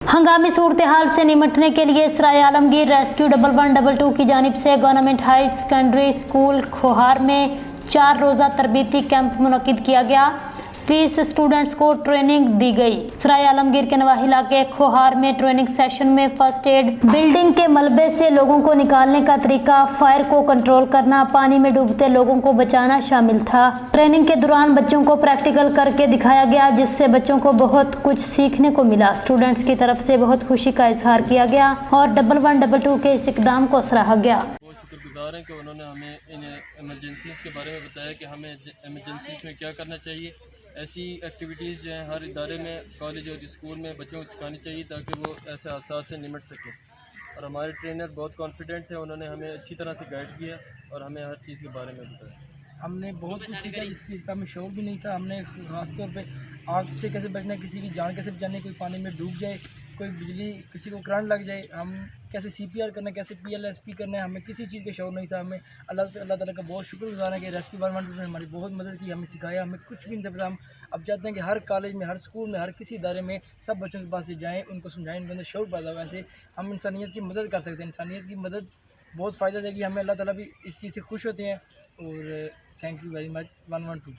हंगामी सूरत हाल से निपटने के लिए सराय आलमगीर रेस्क्यू 1112 की जानिब से गवर्नमेंट हाई सेकेंडरी स्कूल खोहार में 4 रोज़ा तरबीती कैंप मुनक्किद किया गया। 30 स्टूडेंट्स को ट्रेनिंग दी गई। सराय आलमगीर के नवाही इलाके खोहार में ट्रेनिंग सेशन में फर्स्ट एड, बिल्डिंग के मलबे से लोगों को निकालने का तरीका, फायर को कंट्रोल करना, पानी में डूबते लोगों को बचाना शामिल था। ट्रेनिंग के दौरान बच्चों को प्रैक्टिकल करके दिखाया गया, जिससे बच्चों को बहुत कुछ सीखने को मिला। स्टूडेंट्स की तरफ से बहुत खुशी का इजहार किया गया और 1112 के इस इकदाम को सराहा गया। शुक्रगुजार हैं कि उन्होंने हमें इन एमरजेंसीज़ के बारे में बताया कि हमें एमरजेंसीज़ में क्या करना चाहिए। ऐसी एक्टिविटीज़ जो हैं हर इदारे में, कॉलेज और स्कूल में बच्चों को सिखानी चाहिए ताकि वो ऐसे हादसा से निमट सकें। और हमारे ट्रेनर बहुत कॉन्फिडेंट थे, उन्होंने हमें अच्छी तरह से गाइड किया और हमें हर चीज़ के बारे में बताया। हमने बहुत कुछ सीखा, इस चीज़ का हमें शौक भी नहीं था। हमने ख़ास तौर पे आग से कैसे बचना, किसी की जान कैसे बचानी, कोई पानी में डूब जाए, कोई बिजली, किसी को करंट लग जाए, हम कैसे CPR करना, कैसे PLSP करना है, हमें किसी चीज़ का शौक नहीं था। हमें अल्लाह ताला का बहुत शुक्रगुजार है कि रेस्क्यू 1112 ने हमारी बहुत मदद की, हमें सिखाया। हमें कुछ भी नहीं पता। हम अब चाहते हैं कि हर कॉलेज में, हर स्कूल में, हर किसी इदारे में सब बच्चों के पास से जाएँ, उनको समझाएँ, उनके अंदर शौक पैदा हो। ऐसे हम इंसानियत की मदद कर सकते हैं। इंसानियत की मदद बहुत फ़ायदा देगी हमें। अल्लाह ताला भी इस चीज़ से खुश होते हैं। और थैंक यू वेरी मच 112 की।